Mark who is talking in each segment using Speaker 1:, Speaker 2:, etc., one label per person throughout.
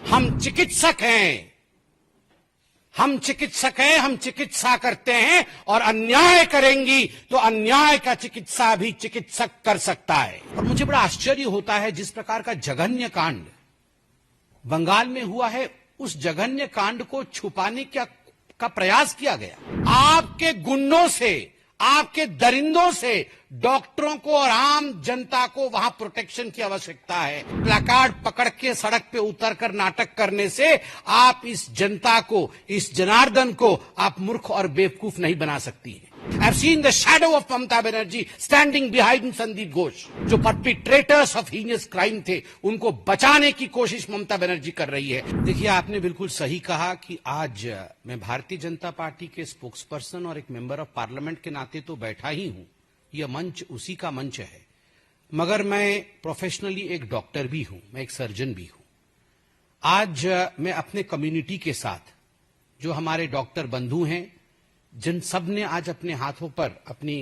Speaker 1: हम चिकित्सक हैं, हम चिकित्सक हैं, हम चिकित्सा करते हैं और अन्याय करेंगी तो अन्याय का चिकित्सा भी चिकित्सक कर सकता है। और मुझे बड़ा आश्चर्य होता है जिस प्रकार का जघन्य कांड बंगाल में हुआ है, उस जघन्य कांड को छुपाने का प्रयास किया गया। आपके गुंडों से, आपके दरिंदों से डॉक्टरों को और आम जनता को वहां प्रोटेक्शन की आवश्यकता है। प्लैकार्ड पकड़ के सड़क पे उतरकर नाटक करने से आप इस जनता को, इस जनार्दन को आप मूर्ख और बेवकूफ नहीं बना सकती हैं। I have seen the shadow of Mamata Banerjee standing behind Sandeep Ghosh, जो perpetrators of heinous crime थे, उनको बचाने की कोशिश ममता बनर्जी कर रही है। देखिए, आपने बिल्कुल सही कहा कि आज मैं भारतीय जनता पार्टी के स्पोक्स पर्सन और एक मेंबर ऑफ पार्लियामेंट के नाते तो बैठा ही हूं, यह मंच उसी का मंच है, मगर मैं प्रोफेशनली एक डॉक्टर भी हूं, मैं एक सर्जन भी हूं। आज मैं अपने कम्युनिटी के साथ, जो हमारे डॉक्टर बंधु हैं, जिन सब ने आज अपने हाथों पर, अपनी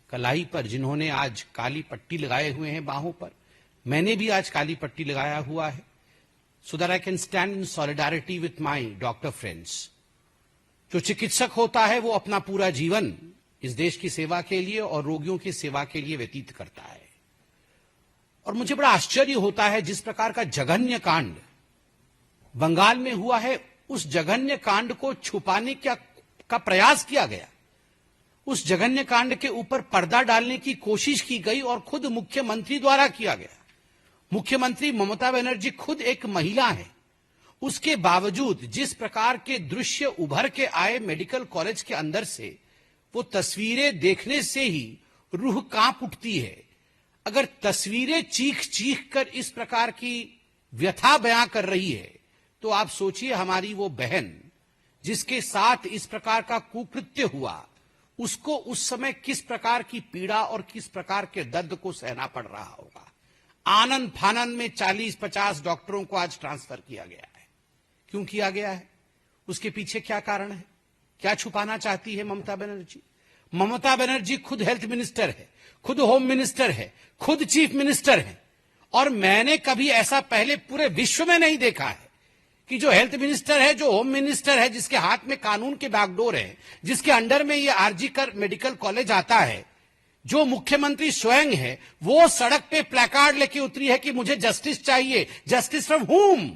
Speaker 1: कलाई पर, जिन्होंने आज काली पट्टी लगाए हुए हैं बाहों पर, मैंने भी आज काली पट्टी लगाया हुआ है, so that I can stand in solidarity with my doctor friends. जो चिकित्सक होता है वो अपना पूरा जीवन इस देश की सेवा के लिए और रोगियों की सेवा के लिए व्यतीत करता है। और मुझे बड़ा आश्चर्य होता है जिस प्रकार का जघन्य कांड बंगाल में हुआ है, उस जघन्य कांड को छुपाने का प्रयास किया गया। उस जघन्य कांड के ऊपर पर्दा डालने की कोशिश की गई और खुद मुख्यमंत्री द्वारा किया गया। मुख्यमंत्री ममता बनर्जी खुद एक महिला है, उसके बावजूद जिस प्रकार के दृश्य उभर के आए मेडिकल कॉलेज के अंदर से, वो तस्वीरें देखने से ही रूह कांप उठती है। अगर तस्वीरें चीख चीख कर इस प्रकार की व्यथा बयां कर रही है, तो आप सोचिए हमारी वो बहन जिसके साथ इस प्रकार का कुकृत्य हुआ, उसको उस समय किस प्रकार की पीड़ा और किस प्रकार के दर्द को सहना पड़ रहा होगा। आनंद फानंद में 40-50 डॉक्टरों को आज ट्रांसफर किया गया है। क्यों किया गया है? उसके पीछे क्या कारण है? क्या छुपाना चाहती है ममता बनर्जी? ममता बनर्जी खुद हेल्थ मिनिस्टर है, खुद होम मिनिस्टर है, खुद चीफ मिनिस्टर है, और मैंने कभी ऐसा पहले पूरे विश्व में नहीं देखा है कि जो हेल्थ मिनिस्टर है, जो होम मिनिस्टर है, जिसके हाथ में कानून के बैकडोर है, जिसके अंडर में ये आरजी कर मेडिकल कॉलेज आता है, जो मुख्यमंत्री स्वयं है, वो सड़क पे प्लैकार्ड लेके उतरी है कि मुझे जस्टिस चाहिए। जस्टिस फ्रॉम हुम?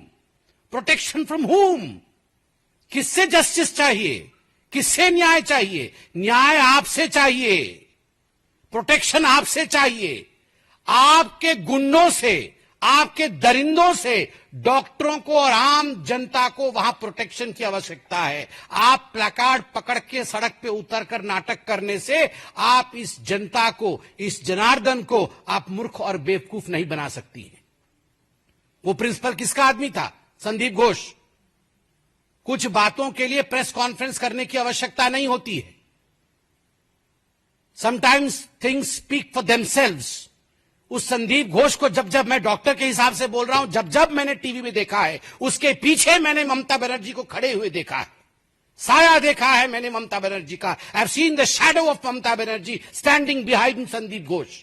Speaker 1: प्रोटेक्शन फ्रॉम हुम? किससे जस्टिस चाहिए? किससे न्याय चाहिए? न्याय आपसे चाहिए, प्रोटेक्शन आपसे चाहिए। आपके गुंडों से, आपके दरिंदों से डॉक्टरों को और आम जनता को वहां प्रोटेक्शन की आवश्यकता है। आप प्लैकार्ड पकड़ के सड़क पे उतरकर नाटक करने से आप इस जनता को, इस जनार्दन को आप मूर्ख और बेवकूफ नहीं बना सकती हैं। वो प्रिंसिपल किसका आदमी था? संदीप घोष। कुछ बातों के लिए प्रेस कॉन्फ्रेंस करने की आवश्यकता नहीं होती है। Sometimes things speak for themselves. उस संदीप घोष को जब मैं डॉक्टर के हिसाब से बोल रहा हूं, जब मैंने टीवी में देखा है, उसके पीछे मैंने ममता बनर्जी को खड़े हुए देखा है, साया देखा है मैंने ममता बनर्जी का। I have seen the shadow of Mamata Banerjee standing behind Sandeep Ghosh.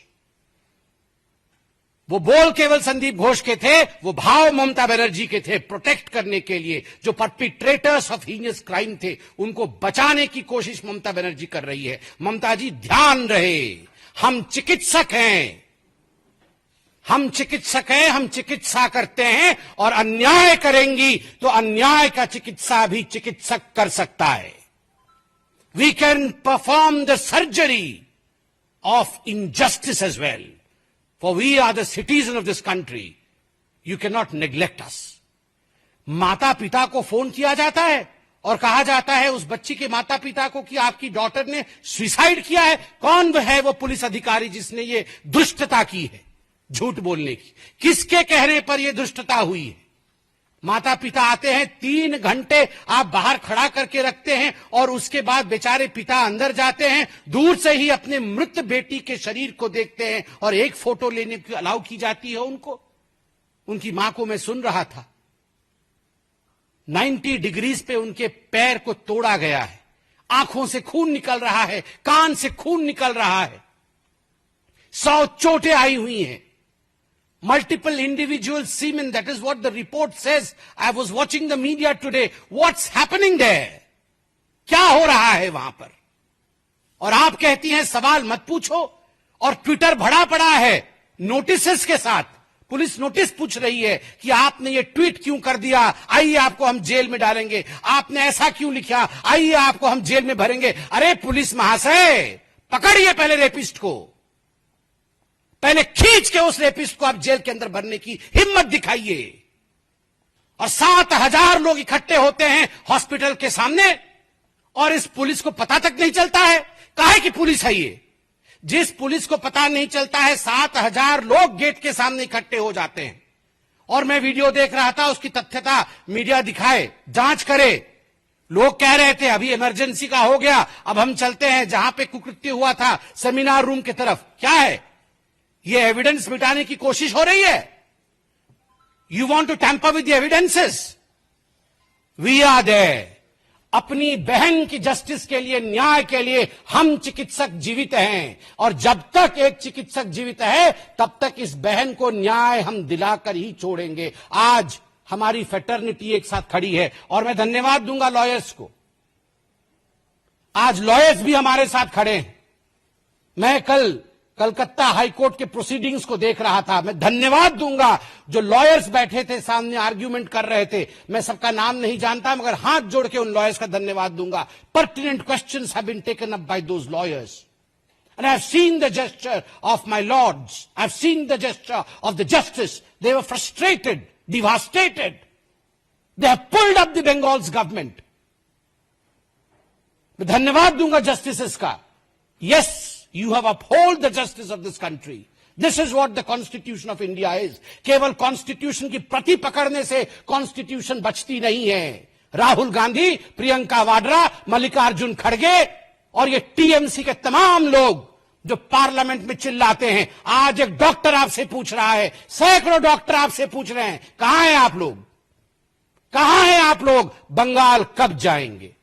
Speaker 1: वो बोल केवल संदीप घोष के थे, वो भाव ममता बनर्जी के थे, प्रोटेक्ट करने के लिए। जो परपिट्रेटर्स ऑफ हीनियस क्राइम थे, उनको बचाने की कोशिश ममता बनर्जी कर रही है। ममता जी, ध्यान रहे, हम चिकित्सक हैं, हम चिकित्सक हैं, हम चिकित्सा करते हैं और अन्याय करेंगी तो अन्याय का चिकित्सा भी चिकित्सक कर सकता है। We can perform the surgery of injustice as well, for we are the citizen of this country. You cannot neglect us. माता पिता को फोन किया जाता है और कहा जाता है उस बच्ची के माता पिता को कि आपकी डॉटर ने सुसाइड किया है। कौन है वो पुलिस अधिकारी जिसने ये दुष्टता की है, झूठ बोलने की? किसके कहने पर यह दुष्टता हुई है? माता पिता आते हैं, 3 घंटे आप बाहर खड़ा करके रखते हैं और उसके बाद बेचारे पिता अंदर जाते हैं, दूर से ही अपने मृत बेटी के शरीर को देखते हैं और एक फोटो लेने की अलाउ की जाती है उनको। उनकी मां को मैं सुन रहा था, 90 डिग्रीज पे उनके पैर को तोड़ा गया है, आंखों से खून निकल रहा है, कान से खून निकल रहा है, 100 चोटें आई हुई हैं। multiple individual seamen. That is what the report says. I was watching the media today. What's happening there? क्या हो रहा है वहां पर? और आप कहती हैं सवाल मत पूछो, और ट्विटर भरा पड़ा है नोटिसेस के साथ। पुलिस नोटिस पूछ रही है कि आपने ये ट्वीट क्यों कर दिया, आइए आपको हम जेल में डालेंगे, आपने ऐसा क्यों लिखा, आइए आपको हम जेल में भरेंगे। अरे पुलिस महाशय, पकड़िए पहले रेपिस्ट को, पहले खींच के उस रेपिस्ट को आप जेल के अंदर भरने की हिम्मत दिखाइए। और 7,000 लोग इकट्ठे होते हैं हॉस्पिटल के सामने, और इस पुलिस को पता तक नहीं चलता है काहे की पुलिस है ये। जिस पुलिस को पता नहीं चलता है, 7,000 लोग गेट के सामने इकट्ठे हो जाते हैं। और मैं वीडियो देख रहा था, उसकी तथ्यता मीडिया दिखाए, जांच करे। लोग कह रहे थे अभी इमरजेंसी का हो गया, अब हम चलते हैं जहां पे कुकृत्य हुआ था सेमिनार रूम की तरफ। क्या है ये? एविडेंस मिटाने की कोशिश हो रही है। You want to tamper with the evidences. We are there. अपनी बहन की जस्टिस के लिए, न्याय के लिए हम चिकित्सक जीवित हैं, और जब तक एक चिकित्सक जीवित है तब तक इस बहन को न्याय हम दिलाकर ही छोड़ेंगे। आज हमारी फेटर्निटी एक साथ खड़ी है, और मैं धन्यवाद दूंगा लॉयर्स को। आज लॉयर्स भी हमारे साथ खड़े हैं। मैं कल कलकत्ता हाईकोर्ट के प्रोसीडिंग्स को देख रहा था। मैं धन्यवाद दूंगा जो लॉयर्स बैठे थे सामने, आर्ग्यूमेंट कर रहे थे। मैं सबका नाम नहीं जानता, मगर हाथ जोड़ के उन लॉयर्स का धन्यवाद दूंगा। Pertinent questions have been taken up by those lawyers, and I have seen the gesture of my lords, I have seen the gesture of the justice. They were frustrated, devastated, they have pulled up the Bengal's government. मैं धन्यवाद दूंगा justices का। Yes, you have upheld the justice of this country. This is what the Constitution of India is. केवल Constitution की प्रति पकड़ने से Constitution बचती नहीं है। राहुल गांधी, प्रियंका वाड्रा, मल्लिकार्जुन खड़गे और ये टीएमसी के तमाम लोग जो पार्लियामेंट में चिल्लाते हैं, आज एक डॉक्टर आपसे पूछ रहा है, सैकड़ों डॉक्टर आपसे पूछ रहे हैं, कहां हैं आप लोग, कहां हैं आप लोग, बंगाल कब जाएंगे?